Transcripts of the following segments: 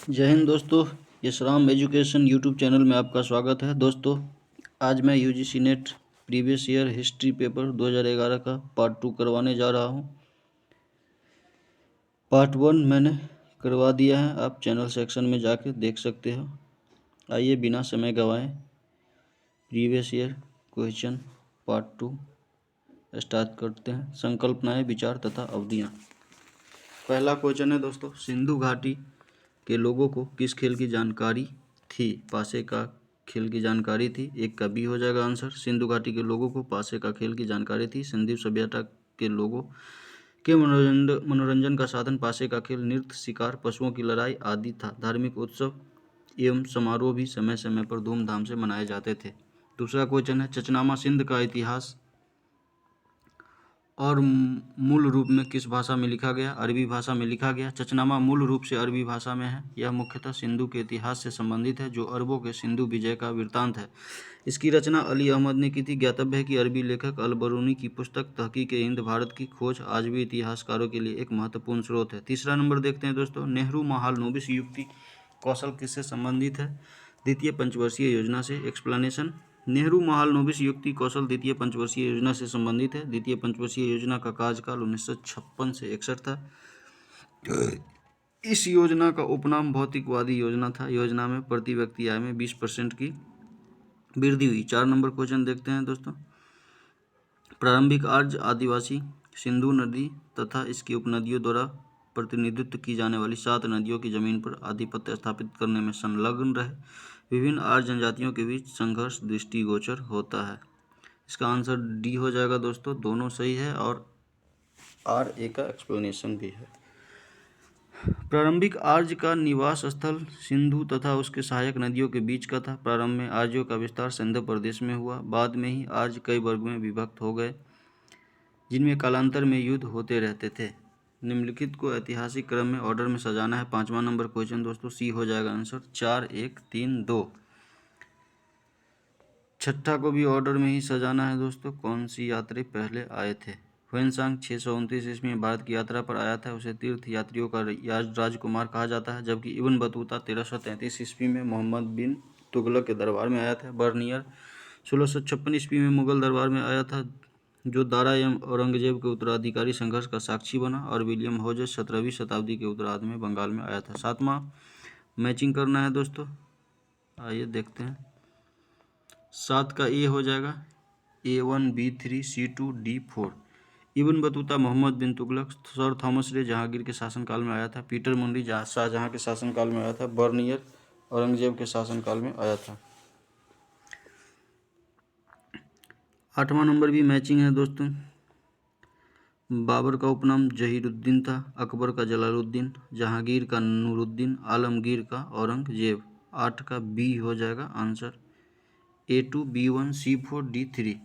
जय हिंद दोस्तों। यशराम education YouTube channel में आपका स्वागत है। दोस्तों, आज मैं UGC net previous year history paper 2011 का पार्ट 2 करवाने जा रहा हूं। पार्ट 1 मैंने करवा दिया है, आप चैनल सेक्शन में जाके देख सकते हो। आइए बिना समय गंवाए previous year question part 2 start करते हैं। संकल्पनाएं, विचार तथा अवधियाँ। पहला क्वेश्चन है दोस्तों, सिंधु घाटी के लोगों को किस खेल की जानकारी थी? पासे का खेल की जानकारी थी। एक का बी हो जाएगा आंसर। सिंधु घाटी के लोगों को पासे का खेल की जानकारी थी। सिंधु सभ्यता के लोगों के मनोरंजन का साधन पासे का खेल, नृत्य, शिकार, पशुओं की लड़ाई आदि था। धार्मिक उत्सव एवं समारोह भी समय समय पर धूमधाम से मनाए जाते थे। दूसरा क्वेश्चन है, चचनामा सिंध का इतिहास और मूल रूप में किस भाषा में लिखा गया? अरबी भाषा में लिखा गया। चचनामा मूल रूप से अरबी भाषा में है। यह मुख्यतः सिंधु के इतिहास से संबंधित है, जो अरबों के सिंधु विजय का वृत्तांत है। इसकी रचना अली अहमद ने की थी। ज्ञातव्य है कि अरबी लेखक अल बरूनी की पुस्तक तहकीक हिंद भारत की खोज आज भी इतिहासकारों के लिए एक महत्वपूर्ण स्रोत है। तीसरा नंबर देखते हैं दोस्तों, नेहरू महालनोबिस युक्ति कौशल किससे संबंधित है? द्वितीय पंचवर्षीय योजना से। एक्सप्लेनेशन, नेहरू महालनोबिस युक्ति कौशल द्वितीय पंचवर्षीय योजना से संबंधित है। द्वितीय पंचवर्षीय योजना का कार्यकाल 1956 से 61 था। इस योजना का उपनाम भौतिकवादी योजना था। योजना में प्रति व्यक्ति आय में 20% की वृद्धि हुई। 4 नंबर क्वेश्चन देखते हैं दोस्तों, प्रारंभिक आर्य आदिवासी सिंधु नदी तथा इसकी उपनदियों द्वारा प्रतिनिधित्व की जाने वाली 7 नदियों की जमीन पर आधिपत्य स्थापित करने में संलग्न रहे। विभिन्न आर्य जनजातियों के बीच संघर्ष दृष्टिगोचर होता है। इसका आंसर डी हो जाएगा दोस्तों, दोनों सही है और आर ए का एक्सप्लेनेशन भी है। प्रारंभिक आर्य का निवास स्थल सिंधु तथा उसके सहायक नदियों के बीच का था। प्रारंभ में आर्यों का विस्तार सिंधु प्रदेश में हुआ। बाद में ही आर्य कई वर्ग में विभक्त हो गए, जिनमें कालांतर में युद्ध होते रहते थे। निम्नलिखित को ऐतिहासिक क्रम में ऑर्डर में सजाना है। 5वां नंबर क्वेश्चन दोस्तों, सी हो जाएगा आंसर, 4, 1, 3, 2। छठा को भी ऑर्डर में ही सजाना है दोस्तों। कौन सी यात्री पहले आए थे? ह्वेनसांग 629 ईस्वी में भारत की यात्रा पर आया था। उसे तीर्थ यात्रियों का राजकुमार कहा जाता है। जबकि इब्न बतूता 1333 ईस्वी में मोहम्मद बिन तुगलक के दरबार में आया था। बर्नियर 1656 ईस्वी में मुगल दरबार में आया था, जो दारा एवं औरंगजेब के उत्तराधिकारी संघर्ष का साक्षी बना। और विलियम होजेस 17वीं शताब्दी के उत्तरार्ध में बंगाल में आया था। 7वां मैचिंग करना है दोस्तों, आइए देखते हैं। 7 का ए हो जाएगा, A1, B3, C2, D4। Ibn Battuta Mohammad bin Tughlaq. Sir Thomas Roe Jahangir के शासनकाल में आया था। पीटर मुंडी शाहजहां के शासनकाल में आया था। बर्नियर औरंगजेब के शासनकाल में आया था। 8वां नंबर भी मैचिंग है दोस्तों। बाबर का उपनाम जहीरुद्दीन था, अकबर का जलालुद्दीन, जहांगीर का नूरुद्दीन, आलमगीर का औरंगजेब। 8 का बी हो जाएगा answer, A2, B1, C4, D3।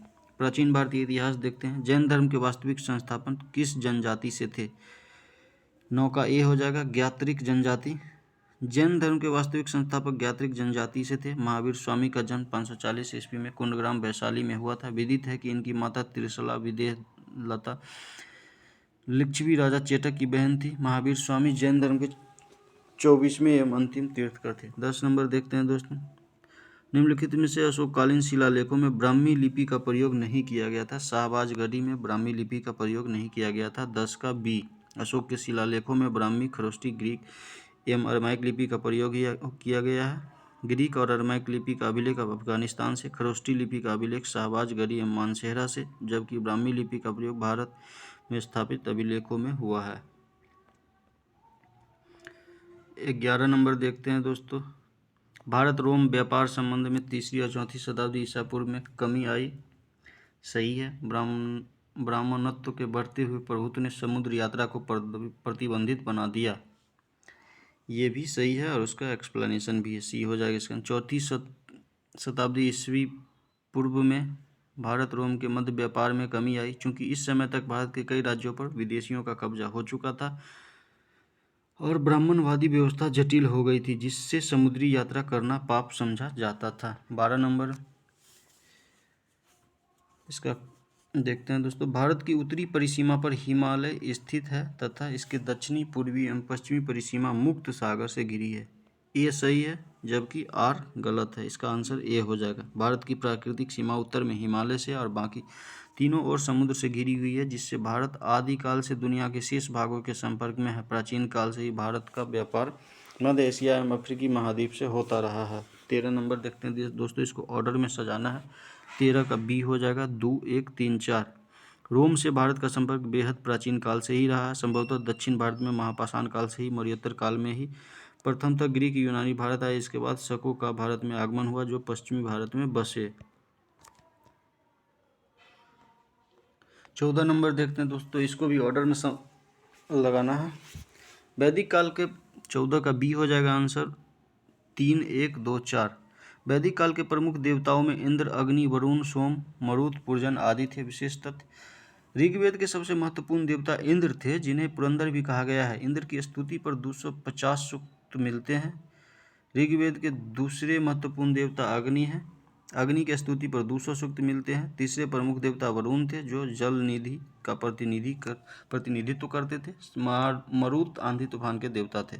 प्राचीन भारतीय इतिहास देखते हैं। जैन धर्म के वास्तविक संस्थापक किस जनजाति से थे? 9 का ए हो जाएगा, ज्ञात्रिक जनजाति। जैन धर्म के वास्तविक संस्थापक ज्ञात्रिक जनजाति से थे। महावीर स्वामी का जन्म 540 ईस्वी में कुंडग्राम वैशाली में हुआ था। विदित है कि इनकी माता त्रिशला विदेहलता लिच्छवी राजा चेटक की बहन थी। महावीर स्वामी जैन धर्म के 24वें एवं अंतिम तीर्थकर थे। 10 नंबर देखते हैं दोस्तों, निम्नलिखित में से अशोककालीन शिलालेखों में ब्राह्मी लिपि का प्रयोग नहीं किया गया था। शाहबाजगढ़ी में ब्राह्मी लिपि का प्रयोग नहीं किया गया था। 10 का बी, अशोक के शिलालेखों में ब्राह्मी, खरोष्टी, ग्रीक एवं अरमाइक लिपि का प्रयोग किया गया है। ग्रीक और अरमाइक लिपि का अभिलेख अफगानिस्तान से, खरोष्टी लिपि का अभिलेख शाहबाजगढ़ी एवं मानसेहरा से, जबकि ब्राह्मी लिपि का प्रयोग भारत में स्थापित अभिलेखों में हुआ है। 11 नंबर देखते हैं दोस्तों, भारत रोम व्यापार संबंध में 3री और 4वीं शताब्दी ईसा पूर्व में कमी आई। सही है। ब्राह्मणत्व के बढ़ते हुए प्रभुत्व ने समुद्र यात्रा को प्रतिबंधित बना दिया। ये भी सही है और उसका एक्सप्लेनेशन भी है, सी हो जाएगा इसका। 4वीं शताब्दी ईस्वी पूर्व में भारत रोम के मध्य व्यापार में कमी आई, चूँकि इस समय तक भारत के कई राज्यों पर विदेशियों का कब्जा हो चुका था और ब्राह्मणवादी व्यवस्था जटिल हो गई थी, जिससे समुद्री यात्रा करना पाप समझा जाता था। 12 नंबर इसका देखते हैं दोस्तों, भारत की उत्तरी परिसीमा पर हिमालय स्थित है तथा इसके दक्षिणी, पूर्वी एवं पश्चिमी परिसीमा मुक्त सागर से घिरी है। ए सही है जबकि आर गलत है। इसका आंसर ए हो जाएगा। भारत की प्राकृतिक सीमा उत्तर में हिमालय से और बाकी तीनों ओर समुद्र से घिरी हुई है, जिससे भारत आदिकाल से दुनिया के शेष भागों के संपर्क में है। प्राचीन काल से ही भारत का व्यापार मध्य एशिया एवं अफ्रीकी महाद्वीप से होता रहा है। 13 नंबर देखते हैं दोस्तों, इसको ऑर्डर में सजाना है। 13 का बी हो जाएगा 2 1 3 4। रोम से भारत का संपर्क बेहद प्राचीन काल से ही रहा है। संभवतः दक्षिण भारत में महापाषाण काल से ही, मौर्योत्तर काल में ही प्रथमतः ग्रीक यूनानी भारत आए। इसके बाद शकों का भारत में आगमन हुआ, जो पश्चिमी भारत में बसे। 14 नंबर देखते हैं दोस्तों, इसको भी ऑर्डर में लगाना है। वैदिक काल के 14 का बी हो जाएगा आंसर 3 1 2 4। वैदिक काल के प्रमुख देवताओं में इंद्र, अग्नि, वरुण, सोम, मरुत, पुरजन आदि थे। विशेष तथ्य: ऋग्वेद के सबसे महत्वपूर्ण देवता इंद्र थे, जिन्हें पुरंदर भी कहा गया है। इंद्र की स्तुति पर 250 सूक्त मिलते हैं। ऋग्वेद के दूसरे महत्वपूर्ण देवता अग्नि हैं। अग्नि की स्तुति पर 200 सूक्त मिलते हैं। तीसरे प्रमुख देवता वरुण थे, जो जल निधि का प्रतिनिधित्व करते थे। मरुत आंधी तूफान के देवता थे।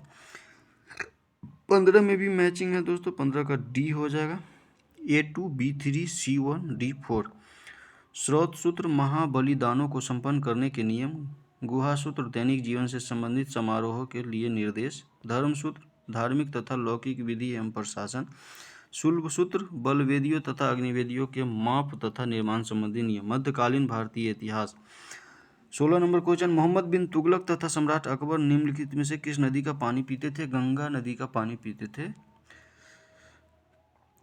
15 में भी मैचिंग है दोस्तों। 15 का डी हो जाएगा A2 B3 C1 D4। स्रोत सूत्र महाबलिदानों को संपन्न करने के नियम। गुहा सूत्र दैनिक जीवन से संबंधित समारोहों के लिए निर्देश। धर्म सूत्र धार्मिक तथा लौकिक विधि एवं प्रशासन। शुल्ब सूत्र बलवेदियों तथा अग्निवेदियों के माप तथा निर्माण संबंधी नियम। मध्यकालीन भारतीय इतिहास। 16 नंबर क्वेश्चन, मोहम्मद बिन तुगलक तथा सम्राट अकबर निम्नलिखित में से किस नदी का पानी पीते थे? गंगा नदी का पानी पीते थे।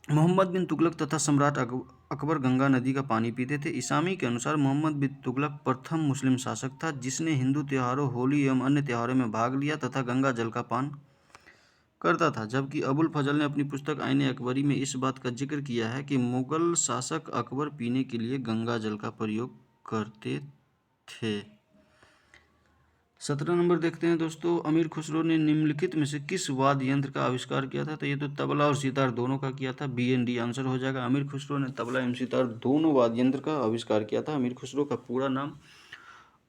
मोहम्मद बिन तुगलक तथा सम्राट अकबर गंगा नदी का पानी पीते थे। इसामी के अनुसार मोहम्मद बिन तुगलक प्रथम मुस्लिम शासक था, जिसने हिंदू त्योहारों, होली एवं अन्य त्योहारों में भाग लिया तथा गंगा जल का पान करता था। जबकि अबुल फजल ने अपनी पुस्तक आईन अकबरी में इस बात का जिक्र किया है कि मुगल शासक अकबर पीने के लिए गंगा जल का प्रयोग करते थे। 17 नंबर देखते हैं दोस्तों, अमीर खुसरो ने निम्नलिखित में से किस वाद्य यंत्र का आविष्कार किया था? तो ये तो तबला और सितार दोनों का किया था। बी एंड डी आंसर हो जाएगा। अमीर खुसरो ने तबला एवं सितार दोनों वाद्य यंत्र का आविष्कार किया था। अमीर खुसरो का पूरा नाम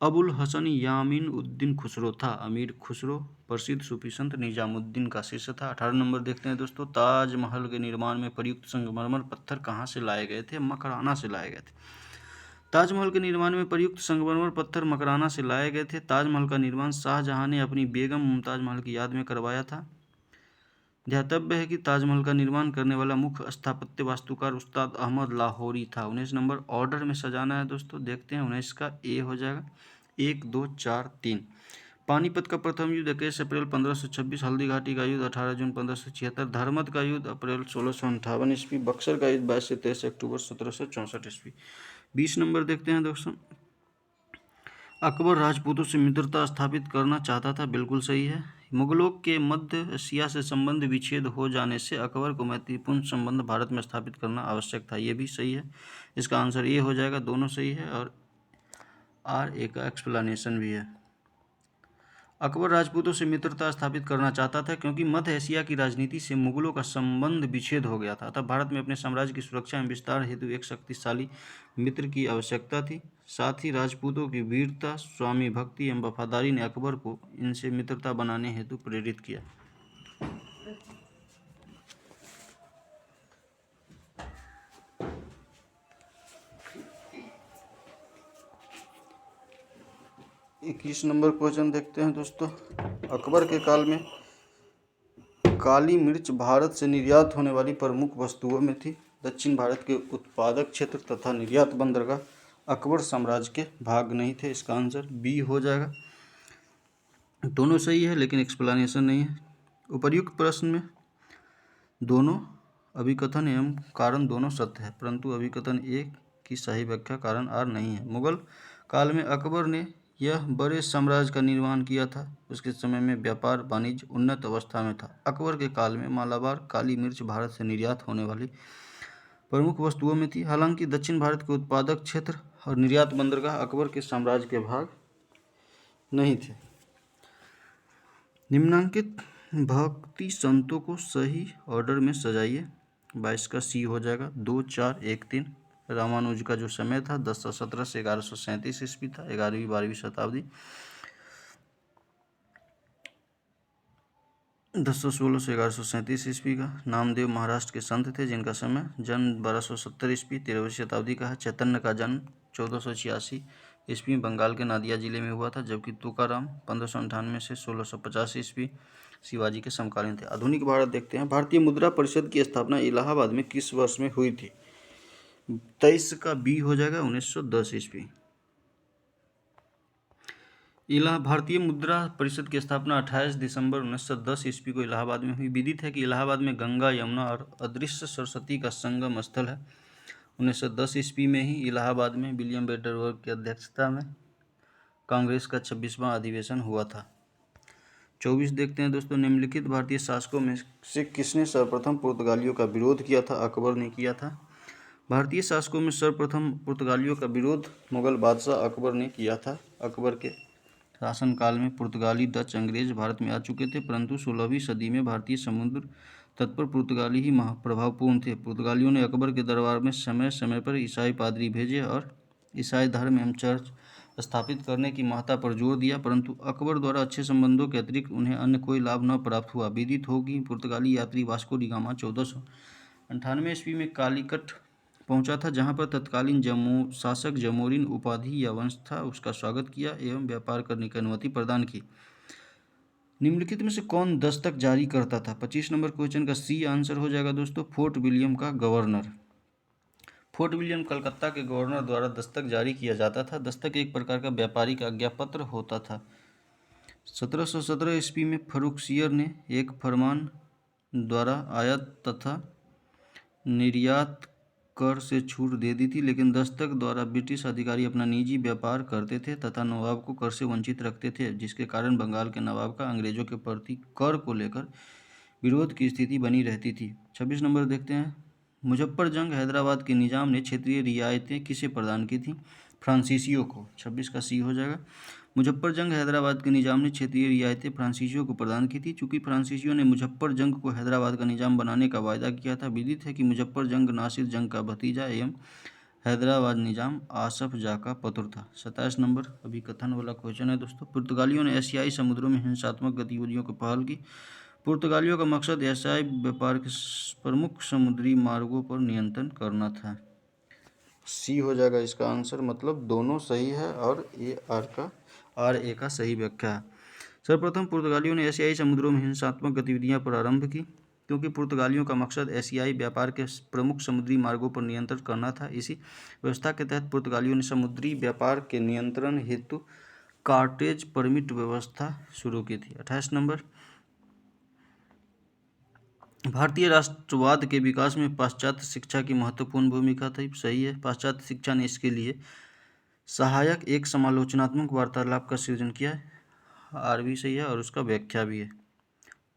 अबुल हसन यामीन उद्दीन खुसरो था। अमीर खुसरो प्रसिद्ध सूफी संत निजामुद्दीन का शिष्य था। 18 नंबर देखते हैं दोस्तों, ताजमहल के निर्माण में प्रयुक्त संगमरमर पत्थर कहाँ से लाए गए थे? मकराना से लाए गए थे। ताजमहल के निर्माण में प्रयुक्त संगमरमर पत्थर मकराना से लाए गए थे। ताजमहल का निर्माण शाहजहां ने अपनी बेगम मुमताज महल की याद में करवाया था। ध्यातव्य है कि ताजमहल का निर्माण करने वाला मुख्य स्थापत्य वास्तुकार उस्ताद अहमद लाहौरी था। 19 नंबर ऑर्डर में सजाना है दोस्तों, देखते हैं। 19 का ए हो जाएगा 1 2 4 3। पानीपत का प्रथम युद्ध 21 अप्रैल 1526। हल्दी घाटी का युद्ध 18 जून 1576। धर्मद का युद्ध अप्रैल 1658 ईस्वी। बक्सर का युद्ध 22 से 23 अक्टूबर 1764 ईस्वी। 20 नंबर देखते हैं दोस्तों, अकबर राजपूतों से मित्रता स्थापित करना चाहता था। बिल्कुल सही है। मुगलों के मध्य एशिया से संबंध विच्छेद हो जाने से अकबर को मैत्रीपूर्ण संबंध भारत में स्थापित करना आवश्यक था। ये भी सही है। इसका आंसर ये हो जाएगा। दोनों सही है और आर ए का एक्सप्लेनेशन भी है। अकबर राजपूतों से मित्रता स्थापित करना चाहता था क्योंकि मध्य एशिया की राजनीति से मुगलों का संबंध विच्छेद हो गया था। अतः भारत में अपने साम्राज्य की सुरक्षा एवं विस्तार हेतु एक शक्तिशाली मित्र की आवश्यकता थी। साथ ही राजपूतों की वीरता, स्वामी भक्ति एवं वफादारी ने अकबर को इनसे मित्रता बनाने हेतु प्रेरित किया। इक्कीस नंबर क्वेश्चन देखते हैं दोस्तों, अकबर के काल में काली मिर्च भारत से निर्यात होने वाली प्रमुख वस्तुओं में थी। दक्षिण भारत के उत्पादक क्षेत्र तथा निर्यात बंदरगाह अकबर साम्राज्य के भाग नहीं थे। इसका आंसर बी हो जाएगा। दोनों सही है लेकिन एक्सप्लेनेशन नहीं है। उपर्युक्त प्रश्न में दोनों अभिकथन एवं कारण दोनों सत्य है, परंतु अभिकथन ए की सही व्याख्या कारण आर नहीं है। मुगल काल में अकबर ने यह बड़े साम्राज्य का निर्माण किया था। उसके समय में व्यापार वाणिज्य उन्नत अवस्था में था। अकबर के काल में मालाबार काली मिर्च भारत से निर्यात होने वाली प्रमुख वस्तुओं में थी। हालांकि दक्षिण भारत के उत्पादक क्षेत्र और निर्यात बंदरगाह अकबर के साम्राज्य के भाग नहीं थे। निम्नांकित भक्ति संतों को सही ऑर्डर में सजाइए। 22 का सी हो जाएगा 2 4 1 3। रामानुज का जो समय था 1017 से 1137 ईस्वी था, 11वीं 12वीं शताब्दी। 1016 से 1137 ईस्वी का। नामदेव महाराष्ट्र के संत थे जिनका समय जन्म 1270 ईस्वी 13वीं शताब्दी का है। चैतन्य का जन्म 1486 ईस्वी बंगाल के नादिया जिले में हुआ था, जबकि तुकाराम 1598 से 1650 ईस्वी शिवाजी के समकालीन थे। आधुनिक भारत देखते हैं। भारतीय मुद्रा परिषद की स्थापना इलाहाबाद में किस वर्ष में हुई थी? 23 का बी हो जाएगा 1910 ईस्वी। भारतीय मुद्रा परिषद की स्थापना 28 दिसंबर 1910 ईस्वी को इलाहाबाद में हुई। विदित है कि इलाहाबाद में गंगा, यमुना और अदृश्य सरस्वती का संगम स्थल है। 1910 ईस्वी में ही इलाहाबाद में विलियम बेडरवर्थ की अध्यक्षता में कांग्रेस का 26वां अधिवेशन हुआ था। 24 देखते हैं दोस्तों। निम्नलिखित भारतीय शासकों में से किसने सर्वप्रथम पुर्तगालियों का विरोध किया था? अकबर ने किया था। भारतीय शासकों में सर्वप्रथम पुर्तगालियों का विरोध मुगल बादशाह अकबर ने किया था। अकबर के शासनकाल में पुर्तगाली, डच, अंग्रेज भारत में आ चुके थे, परंतु 16वीं सदी में भारतीय समुद्र तट पर पुर्तगाली ही प्रभावपूर्ण थे। पुर्तगालियों ने अकबर के दरबार में समय समय पर ईसाई पादरी भेजे और ईसाई धर्म एवं चर्च स्थापित करने की महत्ता पर जोर दिया, परंतु अकबर द्वारा अच्छे संबंधों के अतिरिक्त उन्हें अन्य कोई लाभ न प्राप्त हुआ। विदित हो कि पुर्तगाली यात्री वास्को डी गामा 1498 ईस्वी में कालीकट पहुंचा था, जहां पर तत्कालीन शासक जमोरिन उपाधि या वंश था उसका स्वागत किया एवं व्यापार करने की अनुमति प्रदान की। निम्नलिखित में से कौन दस्तक जारी करता था? 25 नंबर क्वेश्चन का सी आंसर हो जाएगा दोस्तों, फोर्ट विलियम का गवर्नर। फोर्ट विलियम कलकत्ता के गवर्नर द्वारा दस्तक जारी किया जाता था। दस्तक एक प्रकार का व्यापारिक आज्ञापत्र होता था। 1717 ईस्वी में फर्रुखसियर ने एक फरमान द्वारा आयात तथा निर्यात कर से छूट दे दी थी, लेकिन दस्तक द्वारा ब्रिटिश अधिकारी अपना निजी व्यापार करते थे तथा नवाब को कर से वंचित रखते थे, जिसके कारण बंगाल के नवाब का अंग्रेजों के प्रति कर को लेकर विरोध की स्थिति बनी रहती थी। 26 नंबर देखते हैं। मुजफ्फरजंग हैदराबाद के निजाम ने क्षेत्रीय रियायतें किसे प्रदान की थी? फ्रांसीसियों को। 26 का सी हो जाएगा। मुजफ्फरजंग हैदराबाद के निजाम ने क्षेत्रीय रियायतें फ्रांसीसियों को प्रदान की थी, चूंकि फ्रांसीसियों ने मुजफ्फरजंग को हैदराबाद का निजाम बनाने का वायदा किया था। विदित है कि मुजफ्फरजंग नासिर जंग का भतीजा एवं हैदराबाद निजाम आसफ जा का पुत्र था। 27 नंबर अभिकथन वाला क्वेश्चन है दोस्तों। पुर्तगालियों ने एशियाई समुद्रों में हिंसात्मक गतिविधियों को पहल की। पुर्तगालियों का मकसद एशियाई व्यापार के प्रमुख समुद्री मार्गों पर नियंत्रण करना था। सी हो जाएगा इसका आंसर, मतलब दोनों सही है और ए का सही व्याख्या है। सर्वप्रथम पुर्तगालियों ने एशियाई समुद्रों में हिंसात्मक गतिविधियां प्रारंभ की, क्योंकि पुर्तगालियों का मकसद एशियाई व्यापार के प्रमुख समुद्री मार्गों पर नियंत्रण करना था। इसी व्यवस्था के तहत पुर्तगालियों ने समुद्री व्यापार के नियंत्रण हेतु कार्टेज परमिट व्यवस्था शुरू की थी। 28 नंबर। भारतीय राष्ट्रवाद के विकास में पाश्चात्य शिक्षा की महत्वपूर्ण भूमिका थी। सही है। पाश्चात्य शिक्षा ने इसके लिए सहायक एक समालोचनात्मक वार्तालाप का सृजन किया है। आर भी सही है और उसका व्याख्या भी है।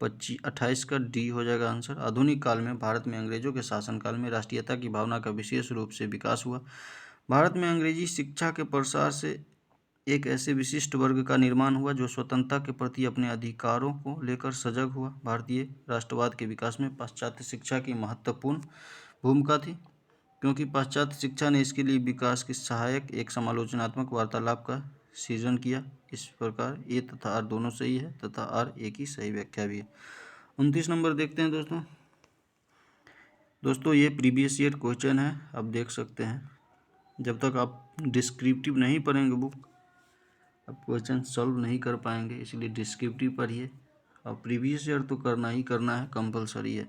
28 का डी हो जाएगा आंसर। आधुनिक काल में भारत में अंग्रेजों के शासनकाल में राष्ट्रीयता की भावना का विशेष रूप से विकास हुआ। भारत में अंग्रेजी शिक्षा के प्रसार से एक ऐसे विशिष्ट वर्ग का निर्माण हुआ जो स्वतंत्रता के प्रति अपने अधिकारों को लेकर सजग हुआ। भारतीय राष्ट्रवाद के विकास में पाश्चात्य शिक्षा की महत्वपूर्ण भूमिका थी, क्योंकि पाश्चात्य शिक्षा ने इसके लिए विकास के सहायक एक समालोचनात्मक वार्तालाप का सृजन किया। इस प्रकार ए तथा आर दोनों सही है तथा आर ए की सही व्याख्या भी है। 29 नंबर देखते हैं दोस्तों ये प्रीवियस ईयर क्वेश्चन है, आप देख सकते हैं। जब तक आप डिस्क्रिप्टिव नहीं पढ़ेंगे बुक, आप क्वेश्चन सॉल्व नहीं कर पाएंगे, इसलिए डिस्क्रिप्टिव पढ़िए और प्रीवियस ईयर तो करना ही करना है, कंपलसरी है।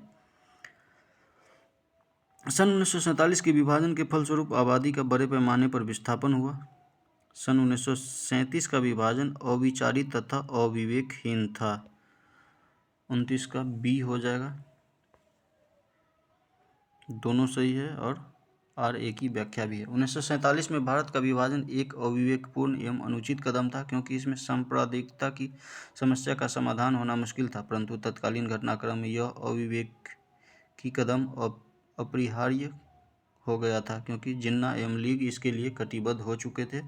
सन 1947 के विभाजन के फलस्वरूप आबादी का बड़े पैमाने पर विस्थापन हुआ। सन 1937 का विभाजन अविचारित तथा अविवेकहीन था। 29 का बी हो जाएगा, दोनों सही है और आर ए की व्याख्या भी है। 1947 में भारत का विभाजन एक अविवेकपूर्ण एवं अनुचित कदम था, क्योंकि इसमें सांप्रदायिकता की समस्या का समाधान होना मुश्किल था, परंतु तत्कालीन घटनाक्रम में यह अविवेक की कदम अपरिहार्य हो गया था, क्योंकि जिन्ना एवं लीग इसके लिए कटिबद्ध हो चुके थे।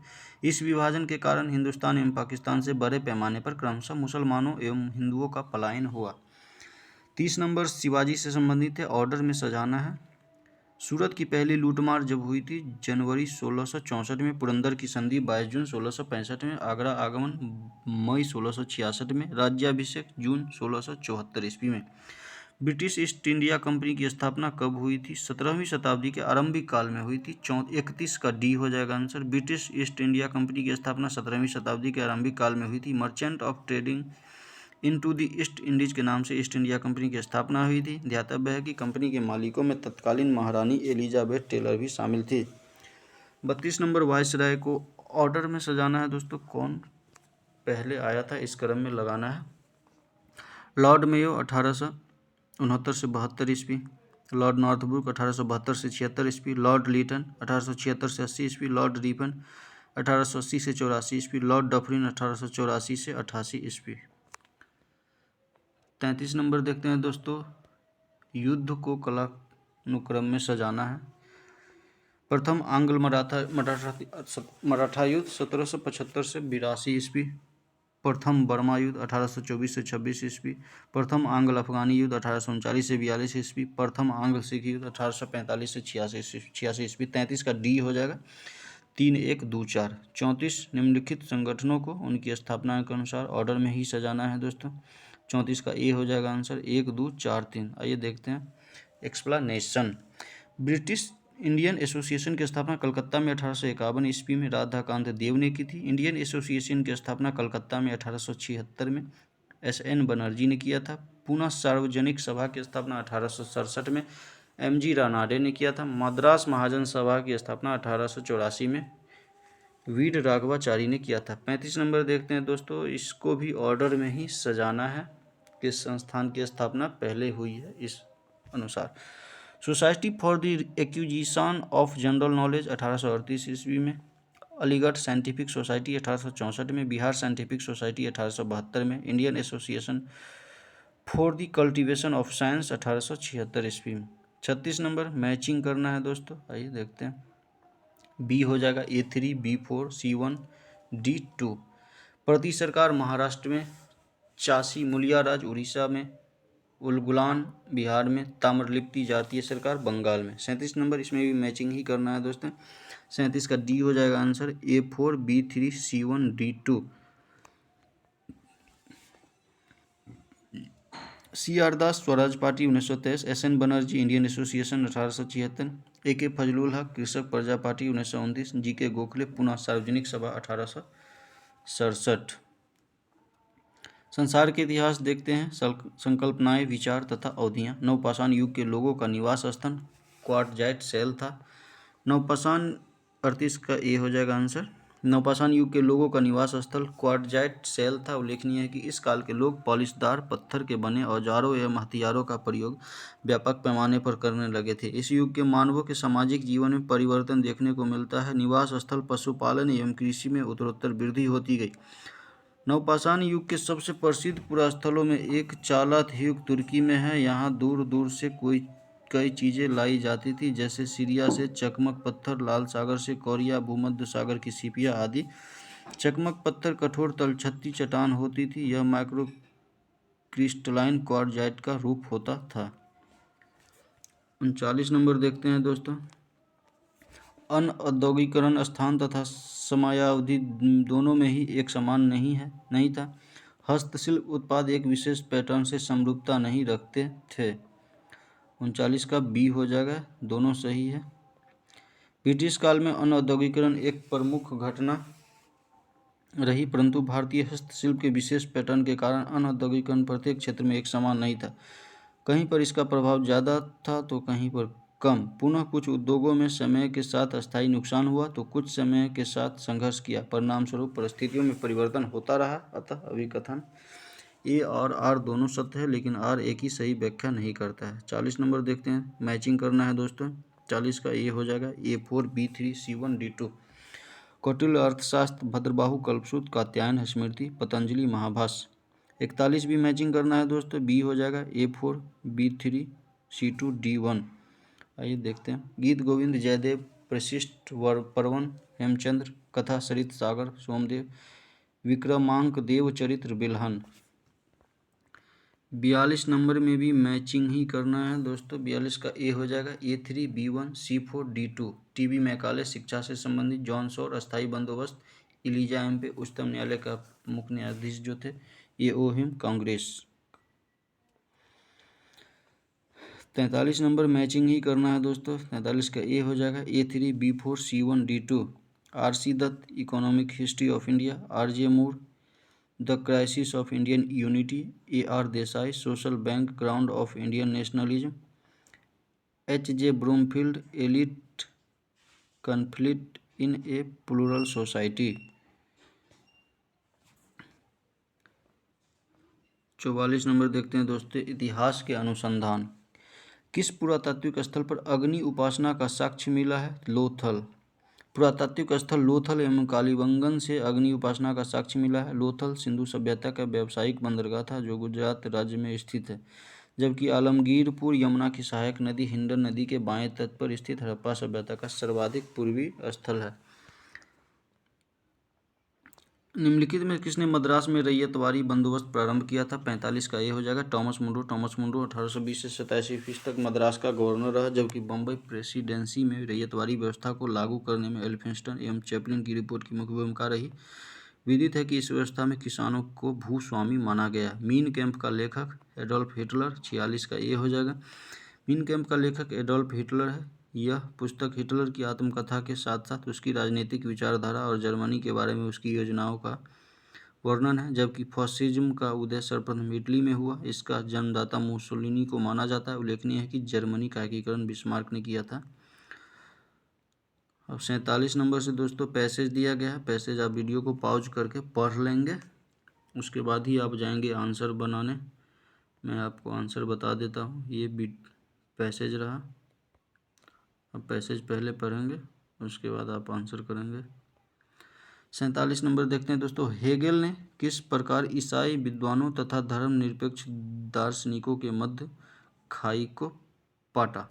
इस विभाजन के कारण हिंदुस्तान एवं पाकिस्तान से बड़े पैमाने पर क्रमशः मुसलमानों एवं हिंदुओं का पलायन हुआ। 30 नंबर शिवाजी से संबंधित है, ऑर्डर में सजाना है। सूरत की पहली लूटमार जब हुई थी? जनवरी 1664 में। पुरंदर की संधि 22 जून 1665 में। आगरा आगमन मई 1666 में। राज्याभिषेक जून 1674 ईस्वी में। ब्रिटिश ईस्ट इंडिया कंपनी की स्थापना कब हुई थी? 17वीं शताब्दी के आरंभिक काल में हुई थी। 31 का डी हो जाएगा answer. British east India company की स्थापना 17वीं शताब्दी के आरंभिक काल में हुई थी। Merchant of trading into the east Indies के नाम से ईस्ट इंडिया कंपनी की स्थापना हुई थी। ध्यातव्य है कि कंपनी के मालिकों में तत्कालीन महारानी एलिजाबेथ टेलर भी शामिल थी। 32 नंबर, वायसराय को ऑर्डर में सजाना है दोस्तों। कौन पहले आया था इस क्रम में लगाना है। लॉर्ड मेयो 1869 से 72 ईस्वी। लॉर्ड नॉर्थब्रुक 1872 से 76 ईस्वी। लॉर्ड लीटन 1876 से 80 ईस्वी। लॉर्ड रिपन 1880 से 84 ईस्वी। लॉर्ड डफरिन 1884 से 88 ईस्वी। 33 नंबर देखते हैं दोस्तों। युद्ध को कालानुक्रम में सजाना है। प्रथम आंग्ल मराठा युद्ध 1775 से 82 ईस्वी। प्रथम बर्मा युद्ध 1824 से 26 ईस्वी। प्रथम आंग्ल अफगानी युद्ध 1839 से 42 ईस्वी। प्रथम आंग्ल सिख युद्ध 1845 से 86 ईस्वी। 33 का डी हो जाएगा। 3, 1, 2, 4। 34 निम्नलिखित संगठनों को उनकी स्थापना के अनुसार ऑर्डर में ही सजाना है दोस्तों। 34 का ए हो जाएगा आंसर। 1, 2, 4, 3। आइए देखते हैं एक्सप्लेनेशन। ब्रिटिश इंडियन एसोसिएशन की स्थापना कलकत्ता में 1851 ईस्वी में राधाकांत देव ने की थी। इंडियन एसोसिएशन की स्थापना कलकत्ता में 1876 में SN बनर्जी ने किया था। पुनः सार्वजनिक सभा की स्थापना 1867 में MG रानाडे ने किया था। मद्रास महाजन सभा की स्थापना 1884 में वीर राघवाचारी ने किया था। 35 नंबर देखते हैं दोस्तों। इसको भी ऑर्डर में ही सजाना है। किस संस्थान की स्थापना पहले हुई है इस अनुसार। Society for the acquisition of general knowledge 1838 ईस्वी में। अलीगढ़ साइंटिफिक सोसाइटी 1864 में। बिहार साइंटिफिक सोसाइटी 1872 में। Indian association for the cultivation of science 1876 ईस्वी में। 36 नंबर, मैचिंग करना है दोस्तों। आइए देखते हैं। बी हो जाएगा A3, B4, C1, D2। प्रति सरकार महाराष्ट्र में। चासी मुलियाराज उड़ीसा में। उलगुलान बिहार में। ताम्रलिप्ति जातीय सरकार बंगाल में। 37 नंबर, इसमें भी मैचिंग ही करना है दोस्तों। 37 का डी हो जाएगा answer. A4, B3, C1, D2। CR Das Swaraj party 1923। SN Banerjee Indian association 1876। AK Fazlul Haq Krishak प्रजा पार्टी 1929। GK गोखले पुनः सार्वजनिक सभा 1867। संसार के इतिहास देखते हैं। संकल्पनाएं, विचार तथा अवधियां। नवपाषाण युग के लोगों का निवास स्थान क्वार्टजाइट सेल था। नवपाषाण 38 का ए हो जाएगा आंसर। नवपाषाण युग के लोगों का निवास स्थल क्वार्टजाइट सेल था। उल्लेखनीय है कि इस काल के लोग पॉलिशदार पत्थर के बने औजारों एवं हथियारों का प्रयोग व्यापक पैमाने पर करने लगे थे। इस युग के मानवों के सामाजिक जीवन में परिवर्तन देखने को मिलता है। निवास स्थल पशुपालन एवं कृषि में उत्तरोत्तर वृद्धि होती गई। नवपाषाण युग के सबसे प्रसिद्ध पुरास्थलों में एक चालात युग तुर्की में है। यहाँ दूर दूर से कई चीज़ें लाई जाती थी, जैसे सीरिया से चकमक पत्थर, लाल सागर से कोरिया, भूमध्य सागर की सीपिया आदि। चकमक पत्थर कठोर तलछटी चट्टान होती थी। यह माइक्रो क्रिस्टलाइन क्वार्टजाइट का रूप होता था। 39 नंबर देखते हैं दोस्तों। अनऔद्योगिकरण स्थान तथा समयावधि दोनों में ही एक समान नहीं था। हस्तशिल्प उत्पाद एक विशेष पैटर्न से समरूपता नहीं रखते थे। 39 का बी हो जाएगा, दोनों सही है। ब्रिटिश काल में अनऔद्योगिकरण एक प्रमुख घटना रही, परंतु भारतीय हस्तशिल्प के विशेष पैटर्न के कारण अनऔद्योगिकरण प्रत्येक क्षेत्र में एक समान नहीं था। कहीं पर इसका प्रभाव ज़्यादा था तो कहीं पर कम। पुनः कुछ उद्योगों में समय के साथ अस्थायी नुकसान हुआ तो कुछ समय के साथ संघर्ष किया। परिणामस्वरूप परिस्थितियों में परिवर्तन होता रहा। अतः अभिकथन ए और आर दोनों सत्य है, लेकिन आर एक ही सही व्याख्या नहीं करता है। 40 नंबर देखते हैं। मैचिंग करना है दोस्तों। 40 का ए हो जाएगा। A4, B3, C1, D2। Kautilya अर्थशास्त्र, भद्रबाहु कल्पसूत्र, कात्यायन स्मृति, पतंजलि महाभाष्य। 41 भी मैचिंग करना है दोस्तों। बी हो जाएगा। A4, B3, C2, D1। आइए देखते हैं। गीत गोविंद, जयदेव, प्रशिष्ट, परवन, हेमचंद्र, कथा सरित सागर, सोमदेव, विक्रमांक, देव चरित्र, बिल्हन। 42 नंबर में भी मैचिंग ही करना है दोस्तों। 42 का ए हो जाएगा A3 B1 C4 D2। TB Macaulay शिक्षा से संबंधित, जॉन शोर अस्थायी बंदोबस्त, इलीजा एम्पे उच्चतम न्यायालय का मुख्य न्यायाधीश जो थे, ये ओहिम कांग्रेस। 43 नंबर मैचिंग ही करना है दोस्तों। 43 का ए हो जाएगा A3 B4 C1 D2। RC Dutt economic history of India, RJ Moore the crisis of Indian unity, AR Desai social background of Indian nationalism, HJ Broomfield elite conflict in a plural society. 44 number देखते हैं दोस्तों, इतिहास के अनुसंधान। किस पुरातात्विक स्थल पर अग्नि उपासना का साक्ष्य मिला है? लोथल। पुरातात्विक स्थल लोथल एवं कालीबंगन से अग्नि उपासना का साक्ष्य मिला है। लोथल सिंधु सभ्यता का व्यावसायिक बंदरगाह था जो गुजरात राज्य में स्थित है, जबकि आलमगीरपुर यमुना की सहायक नदी हिंडन नदी के बाएं तट पर स्थित हड़प्पा सभ्यता का सर्वाधिक पूर्वी स्थल है। निम्नलिखित में किसने मद्रास में रैयतवारी बंदोबस्त प्रारंभ किया था? 45 का ये हो जाएगा टॉमस मुंडो। टॉमस मुंडो 1820 से 87 ईस्वी तक मद्रास का गवर्नर रहा, जबकि बम्बई प्रेसिडेंसी में रैयतवारी व्यवस्था को लागू करने में एल्फिंस्टन एवं चैपलिन की रिपोर्ट की मुख्य भूमिका रही। विदित है कि इस व्यवस्था में किसानों को भूस्वामी माना गया। मीन कैंप का लेखक एडोल्फ हिटलर। 46 का ये हो जाएगा। मीन कैंप का लेखक एडोल्फ हिटलर है। यह पुस्तक हिटलर की आत्मकथा के साथ साथ उसकी राजनीतिक विचारधारा और जर्मनी के बारे में उसकी योजनाओं का वर्णन है, जबकि फासिज्म का उदय सर्वप्रथम इटली में हुआ। इसका जन्मदाता मुसोलिनी को माना जाता है। उल्लेखनीय है कि जर्मनी का एकीकरण बिस्मार्क ने किया था। अब 47 नंबर से दोस्तों पैसेज दिया गया है। पैसेज आप वीडियो को पॉज करके पढ़ लेंगे, उसके बाद ही आप जाएंगे आंसर बनाने। मैं आपको आंसर बता देता हूँ। ये पैसेज रहा। अब पैसेज पहले पढ़ेंगे, उसके बाद आप आंसर करेंगे। 47 नंबर देखते हैं दोस्तों, हेगेल ने किस प्रकार ईसाई विद्वानों तथा धर्मनिरपेक्ष दार्शनिकों के मध्य खाई को पाटा?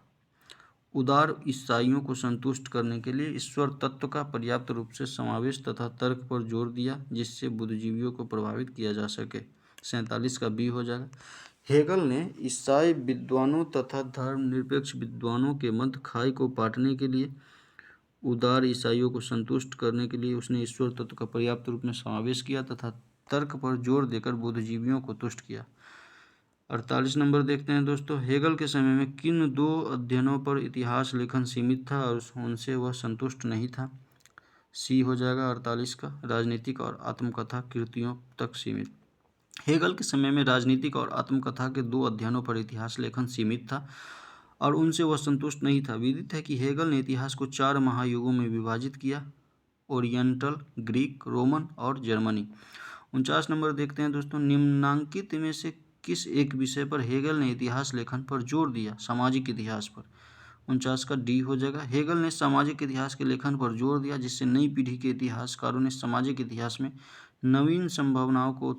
उदार ईसाइयों को संतुष्ट करने के लिए ईश्वर तत्व का पर्याप्त रूप से समावेश तथा तर्क पर जोर दिया, जिससे बुद्धिजीवियों को प्रभावित किया जा सके। 47 का बी हो जाएगा। हेगल ने ईसाई विद्वानों तथा धर्मनिरपेक्ष विद्वानों के मध्य खाई को पाटने के लिए, उदार ईसाइयों को संतुष्ट करने के लिए उसने ईश्वर तत्व का पर्याप्त रूप में समावेश किया तथा तर्क पर जोर देकर बुद्धिजीवियों को तुष्ट किया। 48 नंबर देखते हैं दोस्तों, हेगल के समय में किन दो अध्ययनों पर इतिहास लेखन सीमित था और उनसे वह संतुष्ट नहीं था? सी हो जाएगा 48 का, राजनीतिक और आत्मकथा कृतियों तक सीमित। हेगल के समय में राजनीतिक और आत्मकथा के दो अध्ययनों पर इतिहास लेखन सीमित था और उनसे वह संतुष्ट नहीं था। विदित है कि हेगल ने इतिहास को 4 महायुगों में विभाजित किया, ओरिएंटल, ग्रीक, रोमन और जर्मनी। 49 नंबर देखते हैं दोस्तों, निम्नांकित में से किस एक विषय पर हेगल ने इतिहास लेखन पर जोर दिया? सामाजिक इतिहास पर। 49 का डी हो जाएगा। हेगल ने सामाजिक इतिहास के लेखन पर जोर दिया, जिससे नई पीढ़ी के इतिहासकारों ने सामाजिक इतिहास में नवीन संभावनाओं को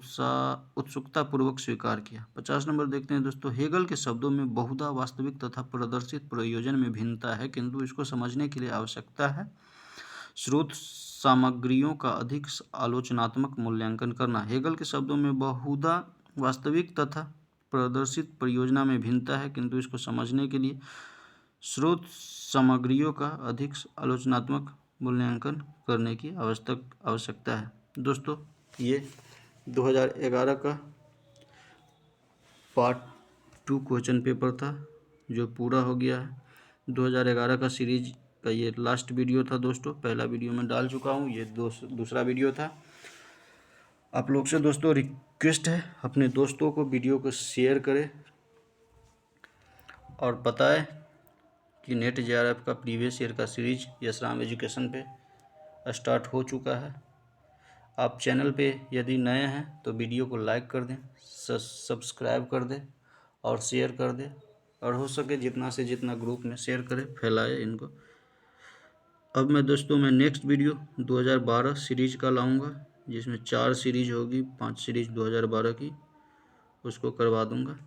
उत्सुकतापूर्वक स्वीकार किया। 50 नंबर देखते हैं दोस्तों, हेगल के शब्दों में बहुधा वास्तविक तथा प्रदर्शित प्रयोजन में भिन्नता है, किंतु इसको समझने के लिए आवश्यकता है स्रोत सामग्रियों का अधिक आलोचनात्मक मूल्यांकन करना। हेगल के शब्दों में बहुधा वास्तविक तथा प्रदर्शित परियोजना में भिन्नता है, किंतु इसको समझने के लिए स्रोत सामग्रियों का अधिक आलोचनात्मक मूल्यांकन करने की आवश्यकता है। दोस्तों ये 2011 का पार्ट 2 क्वेश्चन पेपर था जो पूरा हो गया है। 2011 का सीरीज का ये लास्ट वीडियो था दोस्तों। पहला वीडियो मैं डाल चुका हूँ, ये दूसरा वीडियो था। आप लोग से दोस्तों रिक्वेस्ट है, अपने दोस्तों को वीडियो को शेयर करें और बताएं कि नेट JRF का प्रीवियस ईयर का सीरीज यशराम एजुकेशन पे स्टार्ट हो चुका है। आप चैनल पे यदि नए हैं तो वीडियो को लाइक कर दें, सब्सक्राइब कर दें और शेयर कर दें, और हो सके जितना से जितना ग्रुप में शेयर करें, फैलाए इनको। अब मैं नेक्स्ट वीडियो 2012 सीरीज का लाऊंगा, जिसमें 4 सीरीज होगी, 5 सीरीज 2012 की, उसको करवा दूंगा।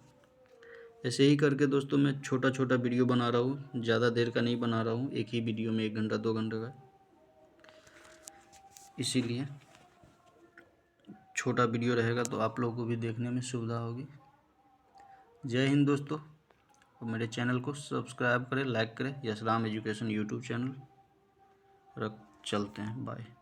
ऐसे ही करके दोस्तों मैं छोटा छोटा वीडियो बना रहा हूँ, ज़्यादा देर का नहीं बना रहा हूँ, एक ही वीडियो में 1 घंटा 2 घंटे का, इसीलिए छोटा वीडियो रहेगा तो आप लोगों को भी देखने में सुविधा होगी। जय हिंद दोस्तों। और मेरे चैनल को सब्सक्राइब करें, लाइक करें। यश राम एजुकेशन यूट्यूब चैनल। रख चलते हैं, बाय।